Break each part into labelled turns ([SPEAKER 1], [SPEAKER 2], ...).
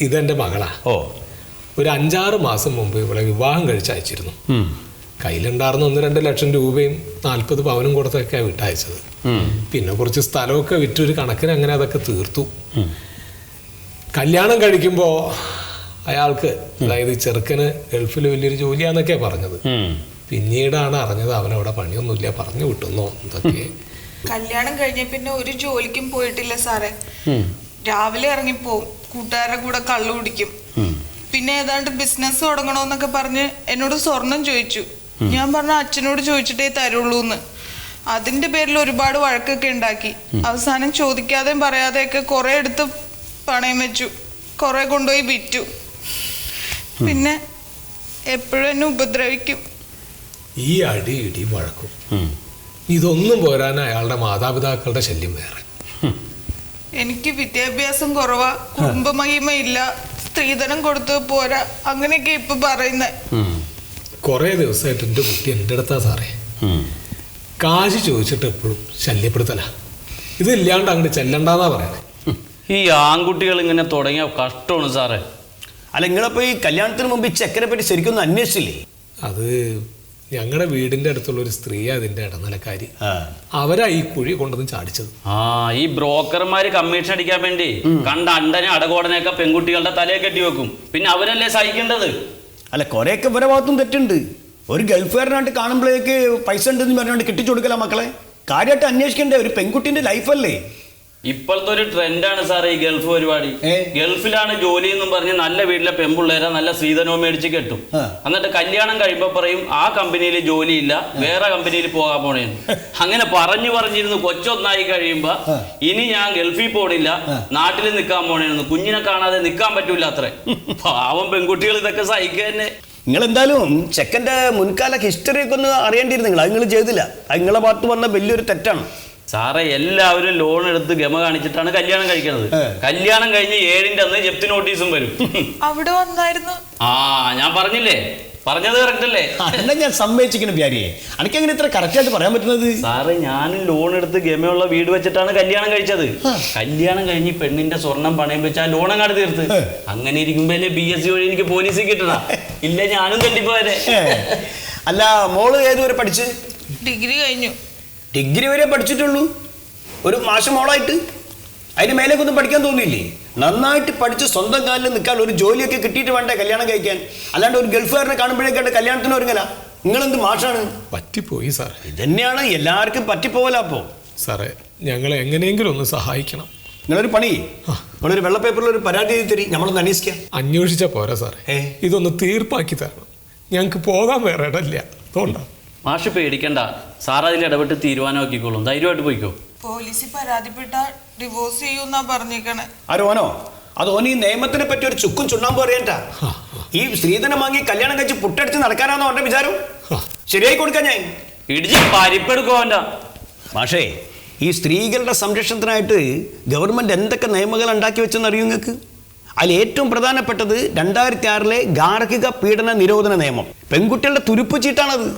[SPEAKER 1] ഇതെന്റെ മകളാ.
[SPEAKER 2] ഓ,
[SPEAKER 1] ഒരു 5-6 മാസം മുമ്പ് ഇവിടെ വിവാഹം കഴിച്ചയച്ചിരുന്നു. കയ്യിലുണ്ടായിരുന്ന 1-2 ലക്ഷം രൂപയും 40 പവനും കൊടുത്തൊക്കെയാണ് വിട്ടയച്ചത്. പിന്നെ കുറച്ച് സ്ഥലമൊക്കെ വിറ്റൊരു കണക്കിന് അങ്ങനെ അതൊക്കെ തീർത്തു. കല്യാണം കഴിക്കുമ്പോൾ അയാൾക്ക്, അതായത് ചെറുക്കന് ഗൾഫിൽ വലിയൊരു ജോലിയാന്നൊക്കെ പറഞ്ഞത്. പിന്നീടാണ് അറിഞ്ഞത് അവനവിടെ പണിയൊന്നുമില്ല, പറഞ്ഞു വിട്ടുന്നോ എന്തൊക്കെ.
[SPEAKER 3] കല്യാണം കഴിഞ്ഞ പിന്നെ ഒരു ജോലിക്കും പോയിട്ടില്ല സാറേ. രാവിലെ ഇറങ്ങിപ്പോവും, കൂട്ടുകാരുടെ കൂടെ കള്ളു കുടിക്കും. പിന്നെ ഏതാണ്ട് ബിസിനസ് തുടങ്ങണോന്നൊക്കെ പറഞ്ഞ് എന്നോട് സ്വർണം ചോദിച്ചു. ഞാൻ പറഞ്ഞ അച്ഛനോട് ചോദിച്ചിട്ടേ തരുള്ളൂന്ന്. അതിന്റെ പേരിൽ ഒരുപാട് വഴക്കൊക്കെ ഉണ്ടാക്കി. അവസാനം ചോദിക്കാതെയും പറയാതെയൊക്കെ കുറെ എടുത്ത് പണയം വെച്ചു, കുറെ കൊണ്ടുപോയി വിറ്റു. പിന്നെ എപ്പോഴും എന്നെ ഉപദ്രവിക്കും.
[SPEAKER 1] ഈ അടി ഇടി വഴക്കും ഇതൊന്നും പോരാൻ അയാളുടെ മാതാപിതാക്കളുടെ ശല്യം വേറെ.
[SPEAKER 3] എനിക്ക് വിദ്യാഭ്യാസം കുറവാ, കുടുംബമഹിമയില്ല, സ്ത്രീധനം കൊടുത്തു പോരാ, അങ്ങനെയൊക്കെ ഇപ്പൊ പറയുന്നേ.
[SPEAKER 1] കുറെ ദിവസമായിട്ട് എൻ്റെ കുട്ടി എൻ്റെ അടുത്താ സാറേ. കാശ് ചോദിച്ചിട്ട് എപ്പോഴും ശല്യപ്പെടുത്തല. ഇതില്ലാണ്ട് അങ്ങോട്ട് ചെല്ലണ്ടെന്നാ പറയണേ.
[SPEAKER 2] ഈ ആൺകുട്ടികൾ ഇങ്ങനെ തുടങ്ങിയ കഷ്ടമാണ് സാറേ.
[SPEAKER 4] അല്ല, നിങ്ങളിപ്പോ ഈ കല്യാണത്തിന് മുമ്പ് ഈ ചെക്കനെ പറ്റി ശരിക്കും ഒന്ന് അന്വേഷിച്ചില്ലേ?
[SPEAKER 1] അത് ഞങ്ങളുടെ വീടിന്റെ അടുത്തുള്ള ഒരു സ്ത്രീയാ അതിന്റെ ഇടനിലക്കാരി. അവരാ ഈ കുഴി കൊണ്ടുവന്ന് ചാടിച്ചത്.
[SPEAKER 2] ഈ ബ്രോക്കർമാര് കമ്മീഷൻ അടിക്കാൻ വേണ്ടി കണ്ട അണ്ടനെ അടകോടനെയൊക്കെ പെൺകുട്ടികളുടെ തലയെ കെട്ടി വെക്കും. പിന്നെ അവരല്ലേ സഹിക്കേണ്ടത്?
[SPEAKER 4] അല്ല, കുറെയൊക്കെ ഇവരെ ഭാഗത്തും തെറ്റുണ്ട്. ഒരു ഗൾഫുകാരനായിട്ട് കാണുമ്പോഴേക്ക് പൈസ ഉണ്ടെന്ന് പറഞ്ഞുകൊണ്ട് കെട്ടിച്ചു കൊടുക്കല മക്കളെ. കാര്യമായിട്ട് അന്വേഷിക്കണ്ടേ? ഒരു പെൺകുട്ടിന്റെ ലൈഫല്ലേ.
[SPEAKER 2] ഇപ്പോഴത്തെ ഒരു ട്രെൻഡാണ് സാറേ ഈ ഗൾഫ് പരിപാടി. ഗൾഫിലാണ് ജോലി എന്നും പറഞ്ഞ് നല്ല വീട്ടിലെ പെൺപിള്ളേരെ നല്ല സ്ത്രീധനവും മേടിച്ച് കെട്ടും. എന്നിട്ട് കല്യാണം കഴിയുമ്പോ പറയും ആ കമ്പനിയിൽ ജോലിയില്ല, വേറെ കമ്പനിയിൽ പോകാൻ പോണേന്ന്. അങ്ങനെ പറഞ്ഞിരുന്നു കൊച്ചൊന്നായി കഴിയുമ്പോ ഇനി ഞാൻ ഗൾഫിൽ പോണില്ല, നാട്ടിൽ നിൽക്കാൻ പോണേന്ന്. കുഞ്ഞിനെ കാണാതെ നിൽക്കാൻ പറ്റൂല അത്രേ. പാവം പെൺകുട്ടികൾ ഇതൊക്കെ സഹിക്കുക തന്നെ.
[SPEAKER 4] നിങ്ങൾ എന്തായാലും ചെക്കന്റെ മുൻകാല ഹിസ്റ്ററിയൊക്കെ ഒന്ന് അറിയേണ്ടിയിരുന്നു. നിങ്ങൾ അത് നിങ്ങൾ ചെയ്തില്ല. അത് നിങ്ങളെ ഭാഗത്ത് വന്ന വലിയൊരു തെറ്റാണ്
[SPEAKER 2] സാറേ. എല്ലാവരും ലോൺ എടുത്ത് ഗമ കാണിച്ചിട്ടാണ് കല്യാണം കഴിക്കുന്നത്. കല്യാണം കഴിഞ്ഞ് 7ന്റെ അന്ന് ജപ്തി നോട്ടീസും വരും.
[SPEAKER 3] അവിടെ വന്നായിരുന്നു.
[SPEAKER 2] ഞാൻ പറഞ്ഞില്ലേ, പറഞ്ഞത് കറക്റ്റ് അല്ലേ?
[SPEAKER 4] അല്ല, ഞാൻ സമ്മതിച്ചിരിക്കുന്നു പ്യാരിയെ. എനിക്ക് അങ്ങനെ ഇത്ര കറക്റ്റ് ആയിട്ട് പറയാൻ പറ്റുന്നത്?
[SPEAKER 2] സാറേ, ഞാനും ലോൺ എടുത്ത് ഗമയുള്ള വീട് വെച്ചിട്ടാണ് കല്യാണം കഴിച്ചത്. കല്യാണം കഴിഞ്ഞ് പെണ്ണിന്റെ സ്വർണം പണയം വെച്ച് ആ ലോൺ അങ്ങാട് തീർത്ത്. അങ്ങനെ ഇരിക്കുമ്പോ BSc വഴി എനിക്ക് പോലീസിൽ കിട്ടണ. ഇല്ല, ഞാനും തട്ടിപ്പോരെ.
[SPEAKER 4] അല്ല, മോള് ഏതുവരെ പഠിച്ച്?
[SPEAKER 3] ഡിഗ്രി കഴിഞ്ഞു.
[SPEAKER 4] ഡിഗ്രി വരെ പഠിച്ചിട്ടുള്ളൂ? ഒരു മാസം മോളായിട്ട് അതിന് മേലേക്കൊന്നും പഠിക്കാൻ തോന്നിയില്ലേ? നന്നായിട്ട് പഠിച്ച് സ്വന്തം കാലിൽ നിൽക്കാൻ ഒരു ജോലിയൊക്കെ കിട്ടിയിട്ട് വേണ്ടേ കല്യാണം കഴിക്കാൻ? അല്ലാണ്ട് ഒരു ഗൾഫുകാരനെ കാണുമ്പോഴേക്കാണ്ട് കല്യാണത്തിന് ഒരുങ്ങല. നിങ്ങളെന്ത് മാഷാണ്?
[SPEAKER 1] പറ്റിപ്പോയി സാർ.
[SPEAKER 4] ഇതന്നെയാണ് എല്ലാവർക്കും പറ്റിപ്പോവല. അപ്പോ
[SPEAKER 1] സാറേ, ഞങ്ങളെ എങ്ങനെയെങ്കിലും ഒന്ന് സഹായിക്കണം.
[SPEAKER 4] നിങ്ങളൊരു പണി, നിങ്ങളൊരു വെള്ള പേപ്പറിൽ ഒരു പരാതി എഴുതി തരി, നമ്മളൊന്ന് അന്വേഷിക്കാം.
[SPEAKER 1] അന്വേഷിച്ച പോരാ സാറേ, ഇതൊന്ന് തീർപ്പാക്കി തരണം. ഞങ്ങൾക്ക് പോകാൻ വേറെ ഇടമില്ല. അതുകൊണ്ടാ.
[SPEAKER 2] മാഷ് പേടിക്കണ്ട, സാർ അതിൽ ഇടപെട്ട് തീരുമാനമാക്കിക്കോളും. ധൈര്യമായിട്ട് പോയിക്കോ.
[SPEAKER 3] പോലീസിൽ പരാതിപ്പെട്ട ഡിവോഴ്സ് ചെയ്യൂന്നാ പറഞ്ഞേക്കണേ.
[SPEAKER 4] ആരോനോ? അത് ഓന് ഈ നിയമത്തിനെ പറ്റി ഒരു ചുക്കും ചുണ്ണാമ്പ് അറിയണ്ട. ഈ സ്ത്രീധനം വാങ്ങി കല്യാണം കഴിച്ച് പുട്ടടിച്ച് നടക്കാനാണോ അവന്റെ വിചാരം? ശരിയായി കൊടുക്കാൻ ഞാൻ
[SPEAKER 2] ഇടിച്ച് പരിപ്പെടുക്കോ അവന്റെ.
[SPEAKER 4] മാഷേ, ഈ സ്ത്രീകളുടെ സംരക്ഷണത്തിനായിട്ട് ഗവൺമെന്റ് എന്തൊക്കെ നിയമങ്ങൾ ഉണ്ടാക്കി വെച്ചെന്ന് അറിയും നിങ്ങൾക്ക്? അതിൽ ഏറ്റവും പ്രധാനപ്പെട്ടത് 2006 ഗാർഹിക പീഡന നിരോധന നിയമം. പെൺകുട്ടികളുടെ തുരുപ്പ് ചീട്ടാണത്.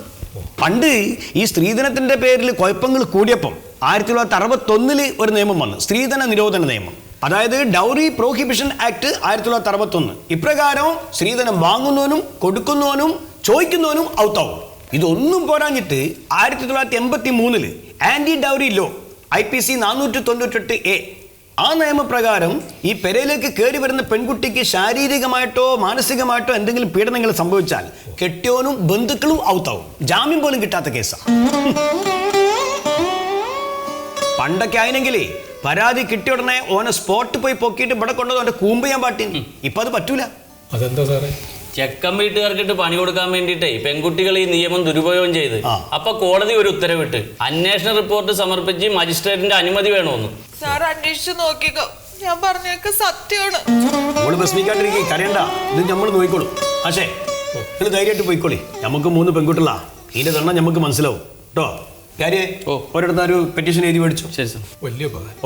[SPEAKER 4] പണ്ട് ഈ സ്ത്രീധനത്തിന്റെ പേരിൽ കുഴപ്പങ്ങൾ കൂടിയപ്പം 1961 ഒരു നിയമം വന്നു, സ്ത്രീധന നിരോധന നിയമം. അതായത് ഡൗറി പ്രോഹിബിഷൻ ആക്ട് 1961. ഇപ്രകാരം സ്ത്രീധനം വാങ്ങുന്നവനും കൊടുക്കുന്നവനും ചോദിക്കുന്നവനും ഔത്താവും. ഇതൊന്നും പോരാഞ്ഞിട്ട് 1983 anti dowry law IPC 498A, ആ നിയമപ്രകാരം ഈ പെരയിലേക്ക് കയറി വരുന്ന പെൺകുട്ടിക്ക് ശാരീരികമായിട്ടോ മാനസികമായിട്ടോ എന്തെങ്കിലും പീഡനങ്ങൾ സംഭവിച്ചാൽ കെട്ടിയോനും ബന്ധുക്കളും ഔത്താവും. ജാമ്യം പോലും കിട്ടാത്ത കേസാണ്. പണ്ടൊക്കെ ആയിരുന്നെങ്കിലേ പരാതി കിട്ടിയ ഉടനെ ഓനെ സ്പോട്ട് പോയി പൊക്കിയിട്ട് ഇവിടെ കൊണ്ടത് അവന്റെ കൂമ്പ് ചെയ്യാൻ പാട്ടിന്. ഇപ്പൊ അത് പറ്റൂല.
[SPEAKER 1] അതെന്താ സാറേ?
[SPEAKER 2] ചെക്കൻ വീട്ടുകാർക്കിട്ട് പണി കൊടുക്കാൻ വേണ്ടിയിട്ടേ പെൺകുട്ടികൾ ഈ നിയമം ദുരുപയോഗം ചെയ്ത്. അപ്പൊ കോടതി ഒരു ഉത്തരവിട്ട് അന്വേഷണ റിപ്പോർട്ട് സമർപ്പിച്ച് മജിസ്ട്രേറ്റിന്റെ അനുമതി വേണമെന്ന്.
[SPEAKER 3] സാർ അന്വേഷിച്ചു നോക്കിക്കോ, ഞാൻ പറഞ്ഞൊക്കെ സത്യമാണ്.
[SPEAKER 4] നമ്മള് പ്രശ്നിക്കാണ്ടിരിക്കും, കരയണ്ട, ഇത് നമ്മൾ നോക്കിക്കോളും. പക്ഷേ നിങ്ങൾ ധൈര്യമായിട്ട് പോയിക്കോളി. നമുക്ക് 3 പെൺകുട്ടികളാ, ഇതിന്റെ തന്നെ നമുക്ക് മനസ്സിലാവും കേട്ടോ. കാര്യം ഒരിടത്ത് ഒരു പെറ്റീഷൻ എഴുതി മേടിച്ചു.
[SPEAKER 2] ശരി സാർ.
[SPEAKER 1] വലിയ ഉപകാരം.